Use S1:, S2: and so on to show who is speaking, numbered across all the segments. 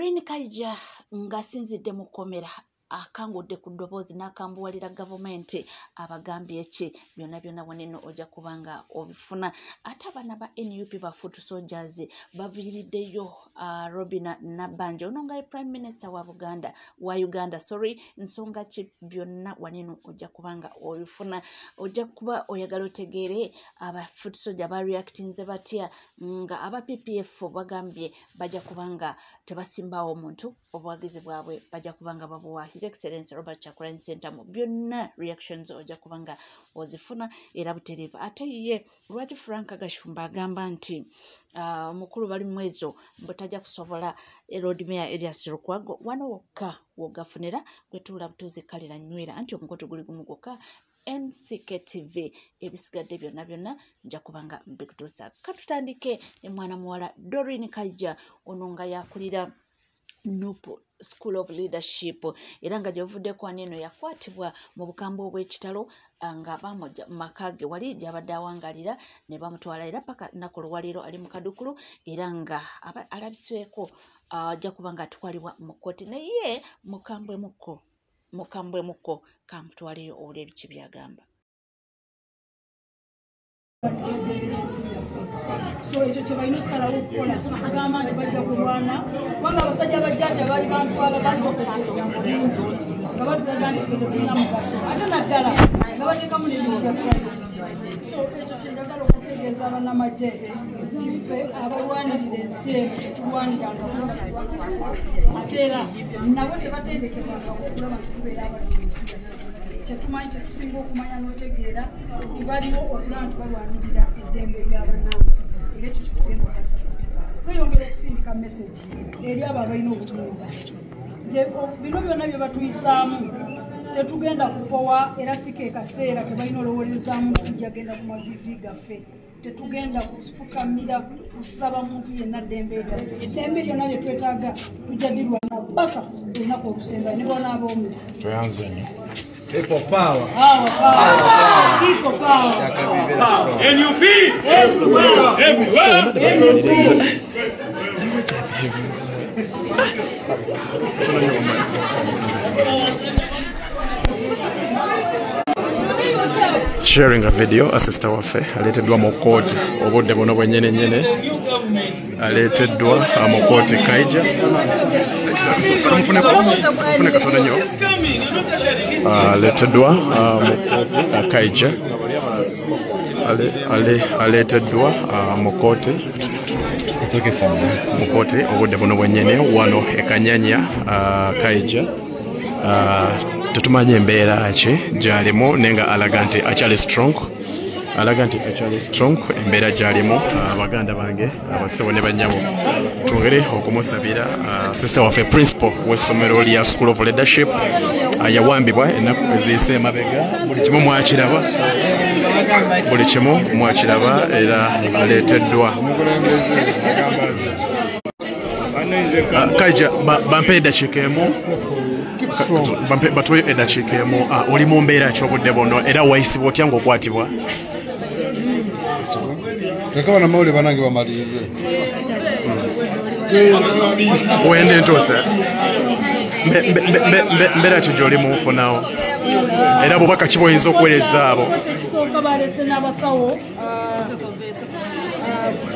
S1: Doreen Kaija ngasinzidde mu kkomera akangudde ku ddoboozi n'akambuwalira gavumenti abagambye ki byonna waneno ojja kubanga obifuna. Ate abaana ba NUP ba Foot Soldiers baviiriddeyo Robina Nabbanja ono nga Prime Minister wa Uganda nsonga ki byonna waneno ojja kubanga obifuna. Ojja kuba oyagala otegeere aba Foot Soldiers bareactinze batya nga aba PPF bagambye bajja kubanga tebasimbawo omuntu obuwagizi bwabwe bajja kubanga babuwa His Excellency Robert Chakuranyi Ssentamu. Byonna reactions ojja kubanga ozifuna era butereevu. Ate ye Lwaki Frank Gashumba agamba nti mukulu bali mwezo mbutajja kusobola Road Mayor Elias Lukwago wano wokka wogafunira gwetuula butuuzi kalira nywera anti omukoto guli gumu gwokka. NCKTV ebisigadde byonna nja kubanga mbikutuusa. Katutandike mwana muwala Doreen Kaija ono nga yakulira Nupo School of Leadership era nga gyevuddeko waneno yakwatibwa mu bukambwe obw'ekitalo nga bamujja mu maka ge wali gy'abadde awangalira ne bamutwala era paka nnaku olwaleero ali mu kadukulu era nga alabisweko ajja kuba nga atwalibwa mu kkooti naye mukambwe mukko kamutwaleyo olwo ebiki byagamba.
S2: So ekyo kye balina osalawo okukola agamba nti bajja kulwana kubanga abasajja abajjajja baali bantwala balibokesa ebigambo bingi nga batugaga nti fe tetulina mugaso ate naddala nga bateekamu n'ebintu byaffe. So ekyo kye njagala okutegeeza bannamagye nti ffe abalwanirira ensi eno tetulwaniranga ate era nabo tebatendekebwanga okulaba nti tubeera abalunzi. Kyetumanyi kyetusinga okumanya n'otegeera nti baliwo okulaba nti balwanirira eddembe ly'abannansi era ekyo kitugenda okasa. Tweyongera okusindika meseji eri abo abalina obutuuza bino byonna bye batuyisaamu tetugenda kupowa era si ke kaseera kebalina olowoolezaamu nti tujja genda ku mavivi gaffe. Tetugenda kufukamira kusaba muntu yenna ddembe lyaffe. Eddembe lyonna lye twetaaga tujja dirwana paka olunaku olusemba ne bona ab'omu
S3: tweyanze nnyo.
S4: People power.
S2: People power.
S5: NUP! Everywhere!
S3: Sharing a video, sister waffe aleeteddwa mu kkooti obudde buno bwennyene aleeteddwa mu kkooti Kaija mufune katono nnyo aleeteddwa mu kkooti Kaija aleeteddwa mu kkooti obudde buno bwennyene wano e Kanyanya Kaija. Tetumanyi embeera ki gy'alimu naye nga alaga nti akyali strong embeera gy'alimu. Baganda bange abasawo ne bannyabo twongere okumusabira sister waffe principal w'essomero lya School of Leadership yawambibwa ennaku eziyise emabega buli kimu mwakiraba era aleeteddwa. Kaija bampe eddakiika emu batuwe eddakiika emu. Oli mu mbeera ki obudde buno era wayisibwa otya ng'okwatibwa?
S4: Kakaba na mawuli banange bamalirize.
S3: Wende ntuuse mbeera ki gy'oli mufunawo era bubaka ki bw'oyinza okuweereza abo?
S2: Ekisooka baleese n'abasawo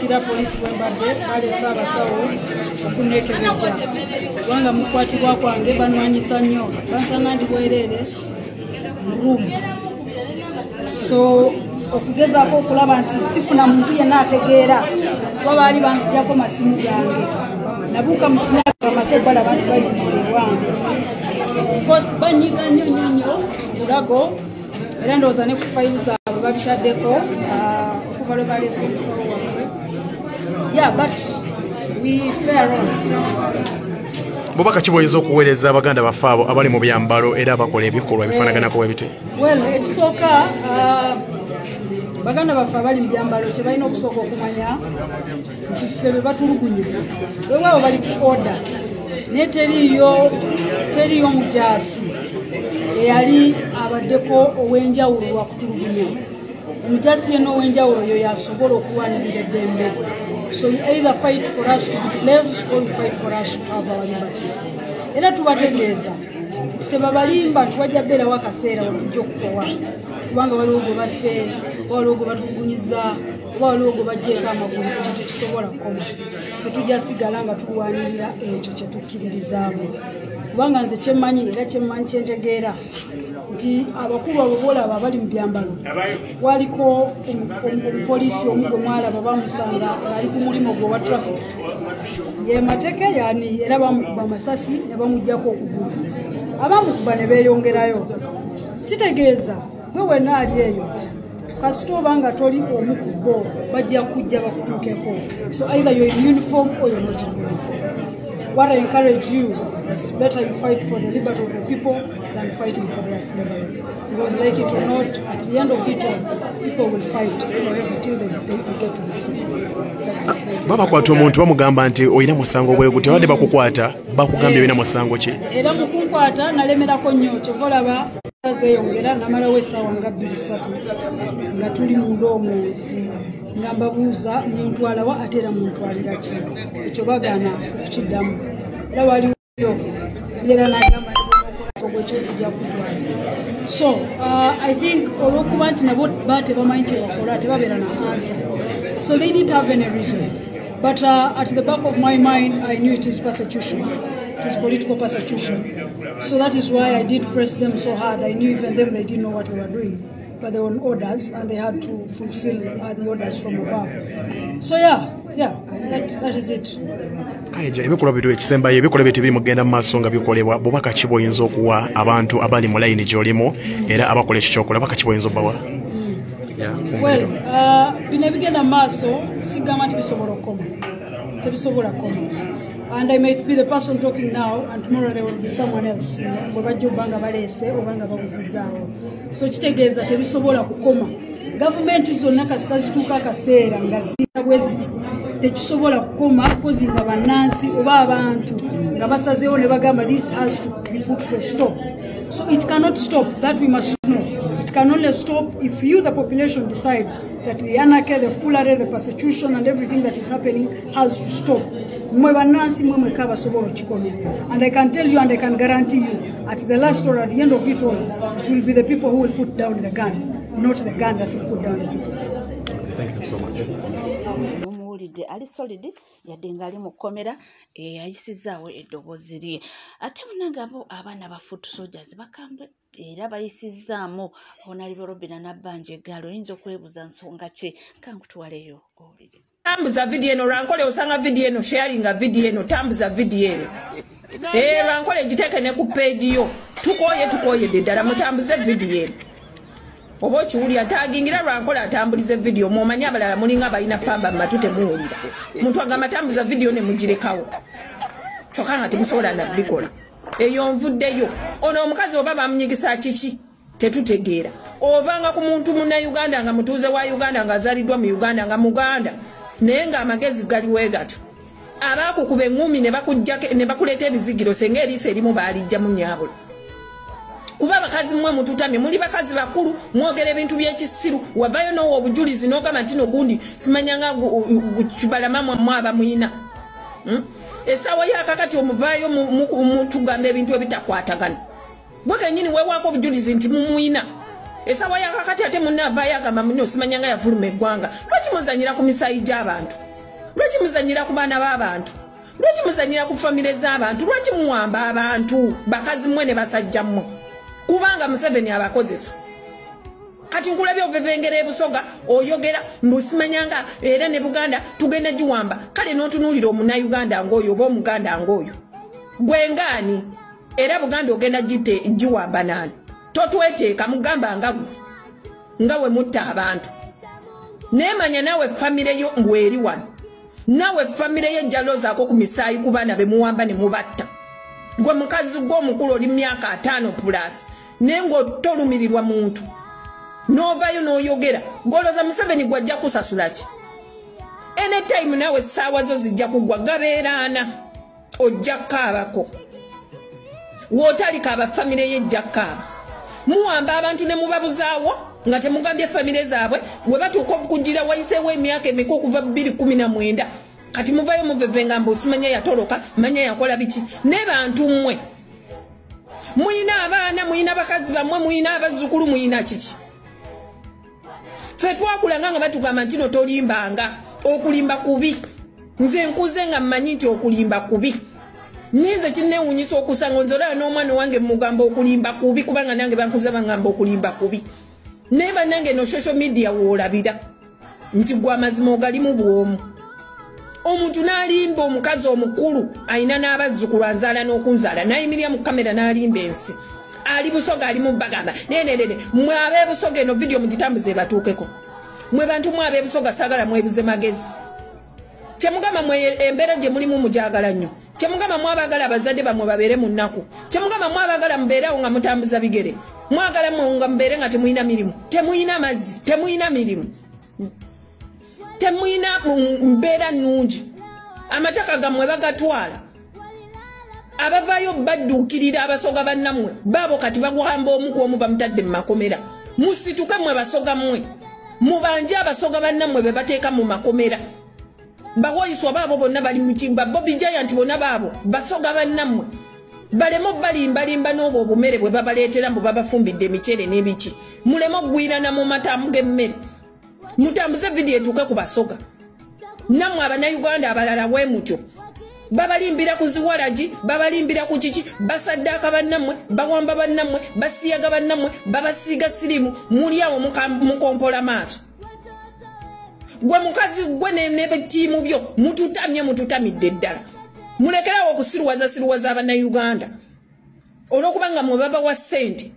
S2: kira poliisi wembadde baleese abasawo okunneekebejja kubanga mukwatibwa kwange banwanyisa nnyo bansanga ndi bwereere mu ruumu. So okugezaako okulaba nti sifuna muntu yenna ategeera kuba baali banzijako masimu gange nabuuka mu kinyaga amaze balaba nti bayimira ewange kosi banyiga nnyo bulago era ndowooza ne ku fayilu zaabwe babitaddeko okuva lwe baleese omusawo wabwe. But we fair on.
S3: Bubaka ki bw'oyinza okuweereza abaganda baffe abo abali mu byambalo era abakola ebikolwa ebifaanaganako bwe biti?
S2: Ekisooka baganda baffe abali mu byambalo kye balina okusooka okumanya nti ffe be batulugunya weewaawo bali ku oda naye teriyo mujaasi eyali abaddeko ow'enjawulo wakutulugunya. Omujaasi yenna ow'enjawulo oyo yasobola okulwanirira eddembe So you either fight for us to be slaves or you fight for us to have our liberty. Era tubategeeza tebabalimba tubajja bbeera wakaseera watujja okukowa kubanga waliwo gwe basse waliwo gwe batugunyiza oba waliwo gwe bajjeeko amagulu ekyo tetusobola kukoma tetujja sigala nga tulwanirira ekyo kyetukkiririzaamu kubanga nze kyemmanyi era kyentegeera nti abakulu abo boolaba abali mu byambalo waliko omupoliisi omu gwe mwalaba bamusanga ng'ali ku mulimu gwe wa traffic ye mateke yani era bamukuba amasasi ne bamuggyako okugulu abamukuba ne beeyongerayo kitegeeza gwe wenna ali eyo kasita oba nga toli omu ku bo bajja kujja bakutuukeko so either you're in uniform or you're not in uniform. What I encourage you is better you fight for the liberty of the people than fighting for their slavery. Because like it or not, at the end of it all, people will fight forever till they get to be free. That's it.
S3: Baba kwata omuntu bamugamba nti oyina musango bwe guti wadde bakukwata bakugambye bina musango ki?
S2: Era mukunkwata nalemerako nnyo kyovolaba zeyongera namalawo essaawa nga 2-3 nga tuli mu ndoomu nga mbabuuza muntwalawa ate era muntwalira ki ekyo bagaana okukiddamu era waliwo era nagamba ogwekyo tujja kutwala so I think olwokuba nti nabo batebamanyi kyebakola tebabeera na answer so they didn't have any reason but at the back of my mind I knew it is persecution. It is political persecution. So that is why I did press them so hard. I knew even them, they didn't know what they were doing. But they were on orders and they had to fulfill the orders from above. So that is it.
S3: Kaija ebikolwa bitu ekisembayo ebikolwa bitu bimugenda mu maaso nga bikolebwa bubaka ki bwoyinza okuwa abantu abali mu layini gy'olimu era abakola ekikyokola baka ki bwoyinza obbawa?
S2: Well, bino ebigenda mu maaso sigamba nti bisobola okukoma. Tebisobola kukoma. And I might be the person talking now, and tomorrow there will be someone else. So kitegeeza tebisobola kukoma. Government zonna kasita zituuka akaseera nga ziyita bwe ziti tekisobola kukoma kozi nga bannansi oba abantu nga basazeewo ne bagamba this has to be put to stop. So it cannot stop. That we must know. It can only stop if you, the population, decide that the anarchy, the foolery, the persecution, and everything that is happening has to stop. And I can tell you and I can guarantee you, at the last or at the end of it all, it will be the people who will put down the gun, not the gun that will put down the people.
S3: Thank you so much.
S1: Ali solid yadde ngali mukomera ayisizaawo eddoboozi lye ate munangabo abaana ba foot soldiers bakambwe era bayisizaamu Honorable Robina Nabbanja eggalo oyinza okwebuuza nsonga ki kankutuwaleyo owulire
S6: tambuza video eno Rankole osanga video eno sharinga video eno tambuza video eno Rankole giteeke ne ku page yo tukoye ddala mutambuze video eno obo kiwuli atagingira Rankole atambulize video mumanyi abalala mulinga balina pamba matute muwulira muntu agamba tambuza video ne mugirekawo kyokanga temusobola nabikola eyo nvuddeyo ono omukazi oba bamunyigisa kiki tetutegeera ovanga ku muntu muna Uganda nga mutuuze wa Uganda nga azaliddwa mu Uganda nga Muganda naye nga amagezi galiwe gato abakukuba engumi ne bakuleeta ebizigiro senga eriisa erimu baalijja mu nnyabula kuba bakazi mwe mututamye muli bakazi bakulu mwogera ebintu by'ekisiru wavayo n'owo obujulizi n'ogamba nti n'ogundi simanyanga kibalama mwaba muyina essaawa yakakati omuvaayo mutugamba ebintu ebitakwatagana bwe kennyini weewaako obujulizi nti mumuyina essaawa yakakati ate munaavaayo agamba muno simanyanga yavuluma eggwanga lwaki muzanyira ku misaayi gy'abantu lwaki muzanyira ku baana b'abantu lwaki muzanyira ku famire z'abantu lwaki muwamba abantu bakazi mmwe ne basajja mmwe kubanga Museveni abakozesa kati nkulabye ovevengera ebusoga oyogera mbusimanyanga era ne Buganda tugenda giwamba kale n'otunuulira omuna Uganda ng'oyo oba Omuganda ng'oyo gwengaani era Buganda ogenda giwamba nani totweteeka mugamba nga we mutta abantu neemanya nawe famire yo mbweri wano nawe famire ye jalozaako ku misaayi ku baana be muwamba ne mubatta gwe mukazi gw'omukulu oli myaka 5+ nengo tolumirirwa muntu novayo n'oyogera goloza Museveni gwajja kusasula ki anytime nawe saawa zo zijja kugwa gabeeraana ojja kaabako wootalika abafamire ye ejja kaaba muwamba abantu ne mubabuzaawo nga temugambye famire zaabwe bwe batuuka okukugira wayiseewo emyaka emeka okuva 2019 kati muvayo muvevenga mbu osimanya yatoloka manya yakola biki ne bantu mmwe muyina abaana muyina bakazi bammwe muyina abazzukulu muyina kiki fe twakulanga nga batugamba nti no tolimbanga okulimba kubi nze nkuze nga mmanyi nti okulimba kubi ninze kinneewuunyisa okusanga nzolaba n'omwana wange mugamba okulimba kubi kubanga nange bankuza bangamba okulimba kubi naye bannange no social media woolabira nti gwe amazima ogalimu bwomu omuntu n'alimba omukazi omukulu ayina n'abazzukulu anzaala n'okunzaala n'ayimirira mu kamera n'alimba ensi ali busoga ali mu bagamba nenenene mwe ab'ebusoga eno video mugitambuze ebatuukeko mwe bantu mwe ab'ebusoga saagala mwebuze magezi kyemugamba mwe embeera gye mulimu mujagala nnyo kyemugamba mwabagala abazadde bammwe babeere mu nnaku kyemugamba mwabagala mubeerawo nga mutambuza bigere mwagala nga mubeere nga temuyina mirimu temuyina mazzi temuyina mirimu temuyina mbeera nnungi amataka gammwe bagatwala abavaayo badduukirira abasoga bannammwe baabo kati bagwamba omu ku omu bamutadde mu makomera musituke mmwe basoga mmwe mubanje abasoga bannammwe be bateeka mu makomera bawoyiswa baabo bonna bali mu kimba Bobby Giant bonna baabo basoga bannammwe balemo balimbalimba n'obwo obumere bwe babaleetera mbu babafumbidde emicere n'ebiki mulemo ogwirana mu mataamu g'emmere mutambuze vidiyo etuuke ku basoga nammwe abannayuganda abalala bwe mutyo babalimbira ku ziwalagi babalimbira ku kiki basaddaaka bannammwe bawamba bannammwe basiyaga bannammwe babasiiga sirimu muli awo mukompola maaso gwe mukazi gwe nebettiimu byo mututamidde ddala mulekerawo okusiruwaza abannayuganda olw'okubanga mwe babawa ssente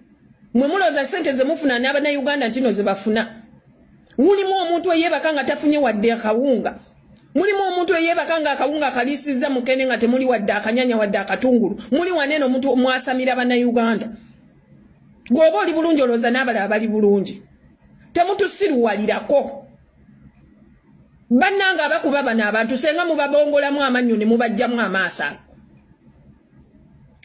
S6: mwe mulooza ssente ze mufuna n'abannayuganda ntino ze bafuna mulimu omuntu eyeebaka nga tafunye wadde akawunga mulimu omuntu eyeebaka nga akawunga akaliisizza mukene nga temuli wadde akanyanya wadde akatungulu muli waneeno omuntu mwasamira bannayuganda gweoba oli bulungi olowooza n'abalala bali bulungi temutusiruwalirako bannanga abakuba bano abantu senga mubabongolamu amannyo ne mubajjamu amaaso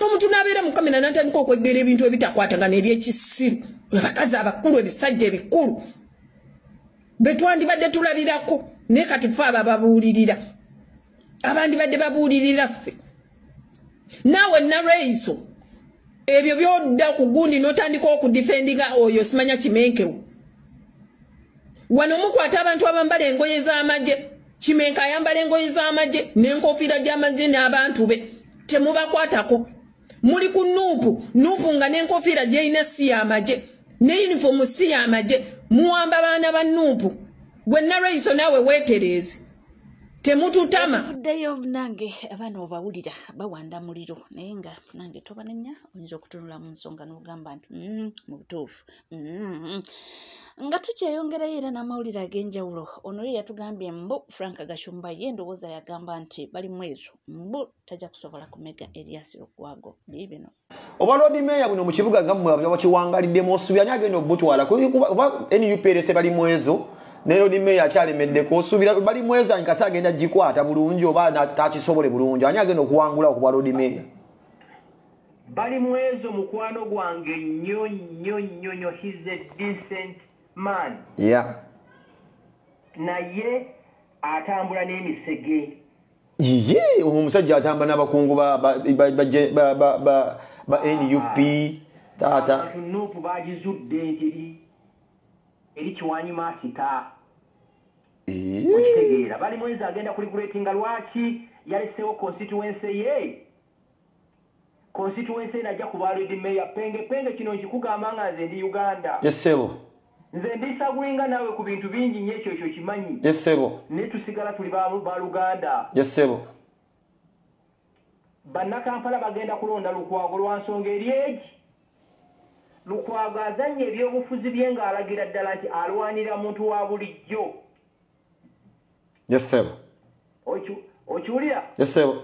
S6: omuntu n'abeera mu kamera n'atandika okweggera ebintu ebitakwatagana ebyekisiru abakazi abakulu ebisajja ebikulu betwandibadde tulabirako naye kati ffe abababuulirira abandi badde babuulirira ffe naawe nareiso ebyo byodda ku gundi n'otandika okudifendinga oyo simanya kimenkewo wano mukwata abantu abambala engoye z'amagye kimenka ayambala engoye z'amagye n'enkofiira gy'amagye n'abantu be temubakwatako muli ku nuupu nga n'enkofiira gy'erina si y'amagye ne yunifomu si y'amagye muwamba baana ba nuupu gwe nareiso naawe weetereezi temututama
S1: tuddeyo nange abaana obawulira bawanda muliro naye nga nange tobanenya oyinza okutunula mu nsonga n'ogamba nti mu butuufu nga tukyeyongerayo era n'amawulire ag'enjawulo ono ye yatugambye mbu Frank Gashumba ye ndowooza yagamba nti bali mwezo mbu tajja kusobola kumega Erias Lukwago bino
S7: obalodi meya buno mu kibuga nga mmwe abakiwangaliddemu osuubi ani agenda obutwala kuba NUPRS bali mwezo nero ni meya akyalemeddeko osuubira bali mweza nkasa agenda gikwata bulungi oba takisobole bulungi ani agenda okuwangula okuba lodi meya
S5: bali mwezo mukwano gwange nnyo he's a decent man naye atambula n'emisege
S7: ye omusajja atambula n'abakungu ba NUP taata
S5: nuupu bagizudde nti eri kiwanyi maasita okitegeera bali mwezi agenda kuligulatinga lwaki yaleseewo constituency najja kuba lodi meya penge kino nkikugamba nga nze ndi Uganda
S7: yesebo
S5: nze ndisagwinga naawe ku bintu bingi nnyo ekyo kimanyi
S7: yesebo
S5: ne tusigala tuli ba Luganda
S7: yesebo
S5: bannakampala bagenda kulonda Lukwago lwa nsonga eri egi Lukwago azanye ebyobufuzi bye ng'alagira ddala nti alwanira muntu wa bulijjo
S7: yesebo
S5: okiwulira
S7: yesebo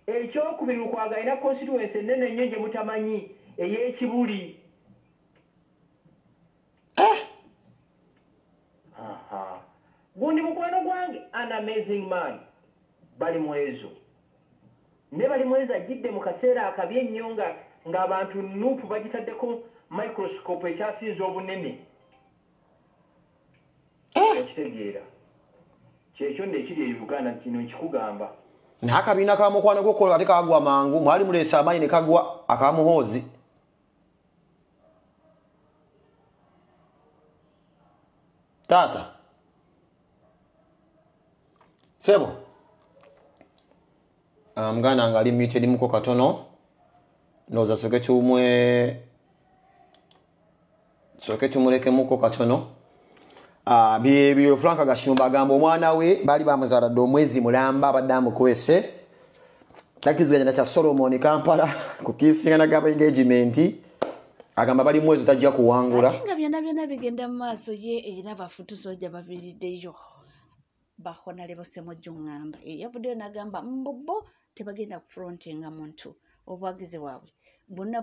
S5: ekyokubiri Lukwago alina constituency ennene nnyo gye mutamanyi ey'Ekibuli gundi mukwano gwange an amazing man bali mwezo ne bali mwezi ajjidde mu kaseera akabi ennyo ng'abantu nuupu bagitaddeko microscope ekyasinza obunene ekitegeera kyekyo nno ekiri e Uganda kino nkikugamba
S7: n'akabiina ka mukwano gw'okola ate kagwa mangu mwali muleese amaanyi ne kagwa akamuhoozi taata sebo muganda nga ali muted muko katono ndowooza soke tumulekemuko katono byebyo Frank Gashumba agamba omwana we baali bamuzaala omwezi mulamba abadde amukwese takiziganya kya Solomon Kampala kukisingana gaba engagement agamba bali mwezi tajja kuwangula
S1: ate nga byonna bigenda mu maaso ye era bafutusojja baviriddeyo bahonale bosemojjo ngamba yavuddeyo n'agamba mbobo tebagenda kufrontinga muntu obwagizi waabwe bonna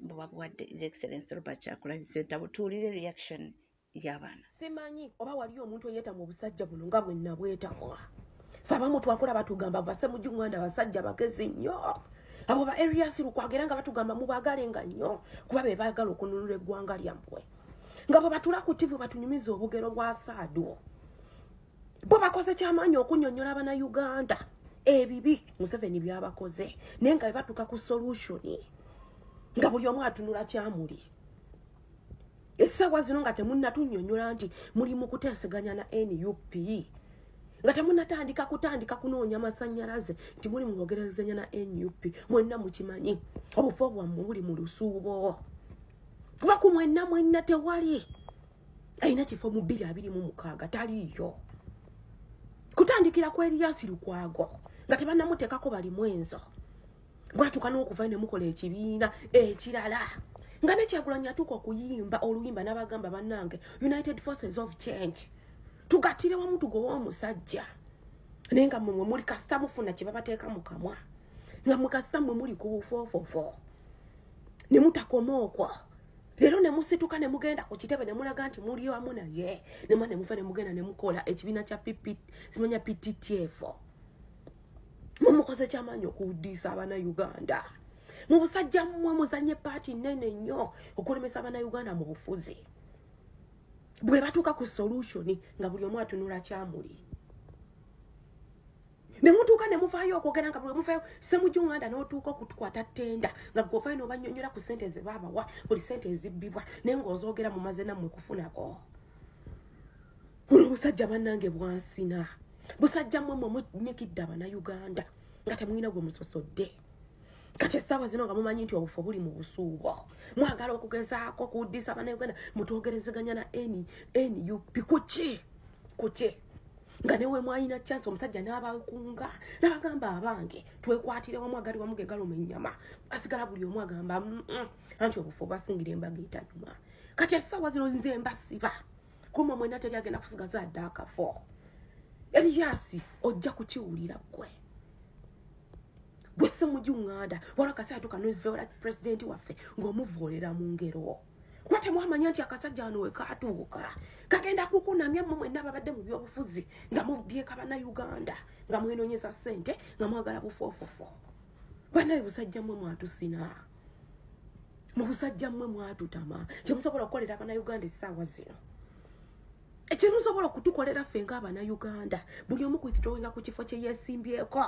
S1: buba bwadde His Excellency Robert Kyagulanyi Ssentamu butuulire reaction y'abaana
S8: simanyi oba wali omuntu eyeta mu busajja buno nga bwe nabwetaawa fe abamu twakola batugamba basemujju nganda basajja bagezi nnyo abo ba areas lukwagera nga batugamba mubagalenga nnyo kuba be baagala okununula eggwanga lyammwe nga bwe batula ku TV batunyumiza obugero bwa Saadu bo bakoze kyamaanyi okunnyonnyola Abannayuganda ebibi Museveni byabakoze naye nga batuuka ku solution nga buli omu atunula kyamuli essaawa zino nga temunnatunyonnyola nti muli mu kuteeseganya na NUP nga temunnatandika kunoonya masannyalaze nti muli mwogerezanya na NUP mwenna mukimanyi obufu bwammwe buli mu lusuubo kuba ku mwenna tewali ayina kifo mu 226 taliyo kutandikira ku Erias Lukwago nga tebannamuteekako bali mwenzo bwatuuka n'okuva ne mukola ekibiina ekirala nga ne Kyagulanyi atuuka okuyimba oluyimba n'abagamba bannange United Forces of Change tugattire wamu tugowa omusajja naye nga mmwe muli kasita mufuna kye babateeka mu kamwa nga mmwe kasita mmwe muli ku bufoofofo ne mutakoma okwo leero ne musituka ne mugenda ku kitebe ne mulaga nti muli wamu naye ne mufa ne mugenda ne mukola ekibiina kya simanya PTTF mumukoze kyamaanyi okuwuddiisa Abannayuganda mu busajja mmwe muzanye paati nnene nnyo okulemesa Abannayuganda mu bufuzi bwe batuuka ku solution nga buli omu atunula kyamuli ne mutuuka ne mufaayo okwogera nga bwe mufaayo Ssemujju Nganda n'otuuka okutukwata ttenda nga gwofaayo n'obannyonnyola ku ssente ze baabawa buli ssente ezibbibwa naye ng'ozoogera mu maze nammwe kufunako buno obusajja bannange bwansina busajja mmwe munyikidde Abannayuganda nga temulina gwe musosodde kati essaawa zino nga mumanyi nti obufu buli mu busuubo mwagala okugezaako okuwuddisa Abannayuganda mutwogerezeganya na NUP kuki nga newe mwayina chance omusajja n'abakunga n'abagamba abange twekwatire wamu agali wamu gegaluma ennyama basigala buli omu agamba anti obufu basingira embaga etajuma kati essaawa zino nze mbasiba kuma mwenna teri agenda kusigaza adde akafo Erias ojja kukiwulira gwe Ssemujju Nganda wala kasi atuuka n'oveera pulezidenti waffe ng'omuvoolera mu ngero kuba temwamanya nti akasajja wano we kaatuuka kagenda kukunamya mmwe mwenna ababadde mu byobufuzi nga mubyeka Bannayuganda nga mwenoonyeza ssente nga mwagala bufoofofo bannaye busajja mmwe mwatusina mu busajja mmwe mwatutama kyemusobola okukolera Abannayuganda essaawa zino ekyemusobola okutukolera ffe ng'Abannayuganda buli omu kuzitowinga ku kifo kye yeesimbyeko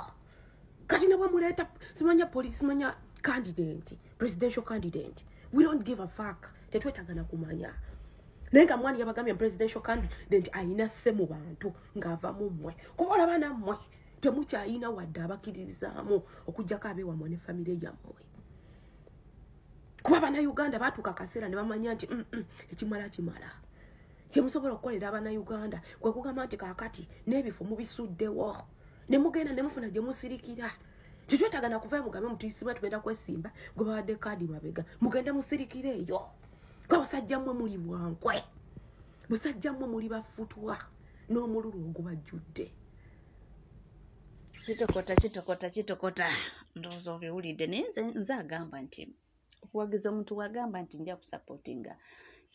S8: kati ne bwe muleeta simanya police simanya candidate presidential candidate we don't give a fuck tetwetagana kumanya naye nga mwani yabagambye presidential candidate ayina sse mu bantu ng'ava mu mmwe kuba olaba nammwe temukyayina wadde abakkiririzaamu okuggyako abeewammwe ne famire yammwe kuba Abannayuganda baatuuka akaseera ne bamanya nti ekimala kimala kyemusobola okukolera Abannayuganda kwe kugamba nti kaakati n'ebifo mubisuddewo ne mugenda ne mufuna gye musirikira tetwetagana kuvaayo mugambe mutuyisibwa tugenda kwesimba gwe bawadde kaadi mabega mugende musirikire eyo kwa busajja mmwe muli bwankwe busajja mmwe muli bafutwa n'omululu ogubajjudde
S1: kitokota ndowooza obiwulidde naye nze agamba nti okuwagiza omuntu wagamba nti nja kusupportinga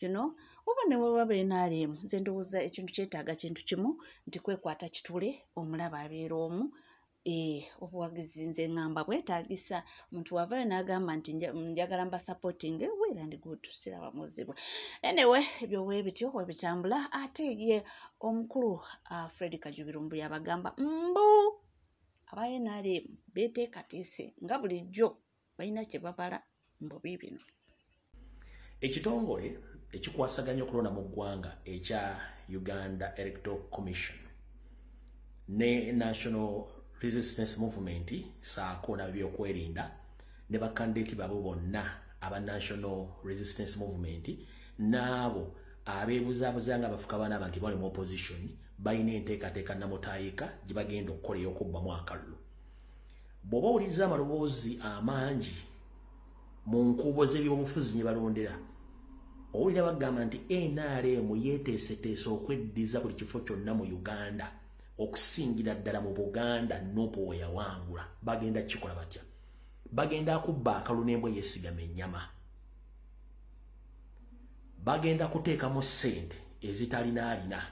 S1: oba ne wewaba NRM nze ndowooza ekintu kyetaaga kintu kimu nti kwekwata kitule omulaba abeera omu obuwagizi nze ngamba bwetaagisa omuntu wavayo n'agamba nti njagala mba supporting well and good siraba muzibu anyway ebyo webityo webitambula ate ye omukulu Fred Kajubirumbu yabagamba mbu abaye nali beteekatiise nga bulijjo balina kye babala mbubi bino.
S9: Ekitongole ekikwasaganya okulonda mu ggwanga ekya Uganda Electoral Commission ne National Resistance Movement saako n'ebyokwerinda ne bakandidati babo bonna aba National Resistance Movement n'abo abeebuzaabuza nga bafuka baana abantu bali mu opposition balina enteekateeka namutaayika gye bagenda okukola ey'okubbamu akalulu. Bw'oba owuliriza amaloboozi amangi mu nkuubo z'ebyobufuzi nye balondera owulira bagamba nti NRM yeeteeseteese okweddiza buli kifo kyonna mu Uganda okusingira ddala mu Buganda Nuupu we yawangula. Bagenda kikola batya? Bagenda kubba akalulu n'embwa yeesigama ennyama. Bagenda kuteekamu ssente ezitalina.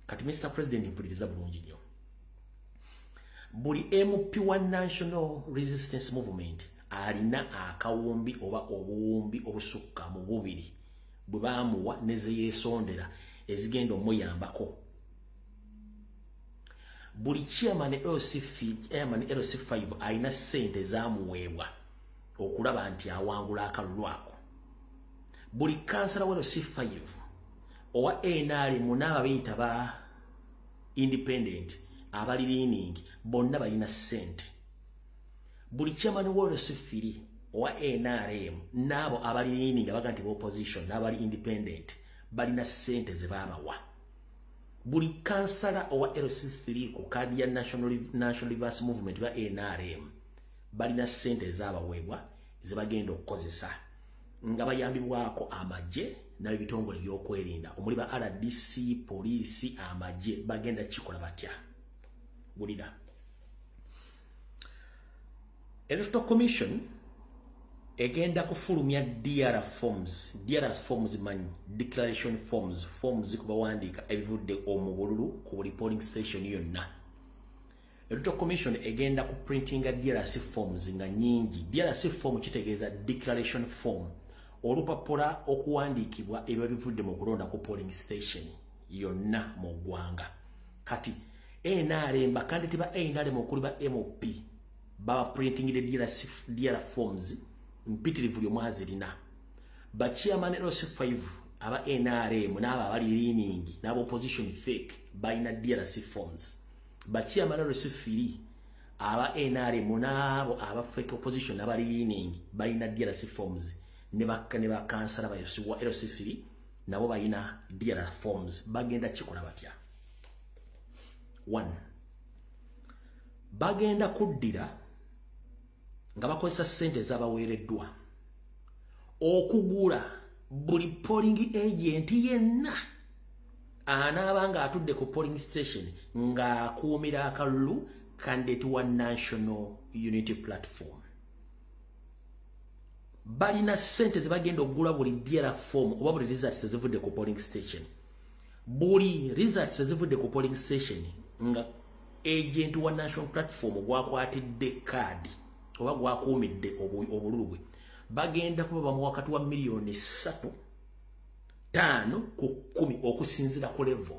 S9: Kati Mr. President mpuliriza bulungi nnyo. Buli MP wa National Resistance Movement alina akawumbi oba obuwumbi obusukka mu bubiri bwe baamuwa ne ze yeesondera ezigenda omuyambako. Buli chairman LC5 alina ssente zaamuweebwa okulaba nti awangula akalulu ako. Buli kansala wa LC5 owa NRM n'aba beyita ba independent abali leaning bonna balina ssente. Buli chairman wa LC3 owa NRM n'abo abali leaning abaga nti opposition n'abali independent balina ssente ze baabawa. Buli kansala owa LC3 ku kaadi ya National Reverse Movement ba NRM balina ssente zaabaweebwa ze bagenda okukozesa nga bayambibwako amagye n'ebitongole by'okwerinda omuli ba RDC, poliisi, amagye bagenda kikola batya? Bulira. Electoral Commission egenda kufulumya DRA forms manyi declaration forms kubawandiika ebivudde omubululu ku buli polling station yonna. Electoral Commission egenda ku printinga DRC forms nga nyingi. DRC form kitegeeza declaration form, olupapula okuwandiikibwa ebyo bivudde mu kulonda ku polling station yonna mu ggwanga. Kati NRM bakandidati ba NRM okuli ba MOP baba printing the DRA forms mpitirivu lyomwazi lina. Ba chairman LC5 aba NRM n'aba abali leaning n'aba opposition fake balina DRC forms. Ba chairman LC3 aba NRM n'abo aba fake opposition n'abali leaning balina DRC forms. Ne bakansala bayosibwa LC3 nabo balina DRA forms. Bagenda kikola batya? 1. Bagenda kuddira nga bakozesa ssente z'abaweereddwa okugula buli polling agent yenna anaaba nga atudde ku polling station ng'akuumira akalulu candidate wa National Unity Platform. Balina ssente ze bagenda okugula buli DRA form oba buli results ezivudde ku polling station. Buli results ezivudde ku polling station nga agent wa National Platform gwakwatidde kaadi oba gwakuumidde obululu bwe bagenda kuba bamu wakati wa milioni 3 5 ku 10 okusinzira ku level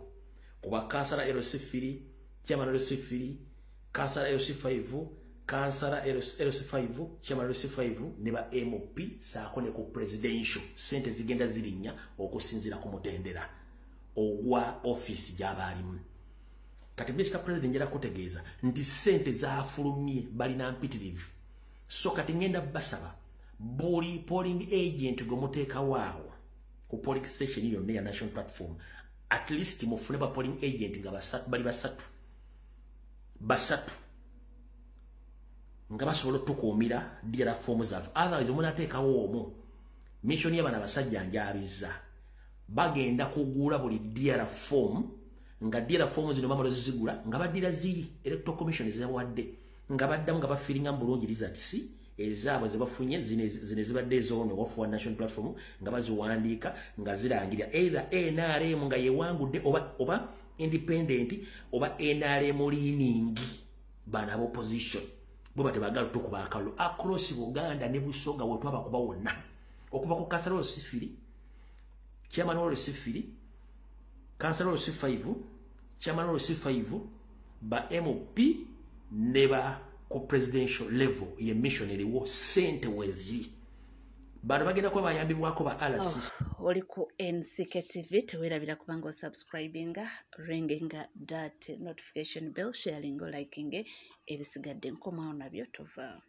S9: kuba kansala LC3 chairman LC3 kansala LC5 kansala LC5 chairman LC5 ne ba MOP saako ne ku presidential sente zigenda zirinnya okusinzira ku mutendera ogwa office gy'abalimu. Kati Mr. President njera kutegeeza nti sente zaafulumye balina mpitirivu. So kati ngenda basaba buli polling agent gomuteeka waawo ku polling station yonna ya National Platform at least mufune ba polling agent nga bali basatu nga basobola tukuumira DRA forms zaafe. Otherwise munateekawo omwo mission y'abana basajja njabizza bagenda kugula buli DRA form nga DRA forms zino bamalo zizigula nga badira ziri Electoral Commission ezawadde nga baddamu nga bafiringa bulungi results ezaabwe ze bafunye zine zibadde zone wa National Platform nga baziwandiika nga zirangira either NRM nga yewangudde oba independent oba NRM leaning bana opposition bo batebagala tukuba akalu across Buganda ne Busoga we twaba kuba wonna okuva ku Kasarolo Sifiri chairman wa Sifiri Kasarolo C5 chairman wa C5 ba MOP neba ku presidential level ye missionary wo sente wezi bana bagenda kwa bayambi bwako ba RCC
S1: oli ku NCK TV tewerabira kubanga osubscribinga ringinga that notification bell sharing liking ebisigadde nkomawo nabyo tova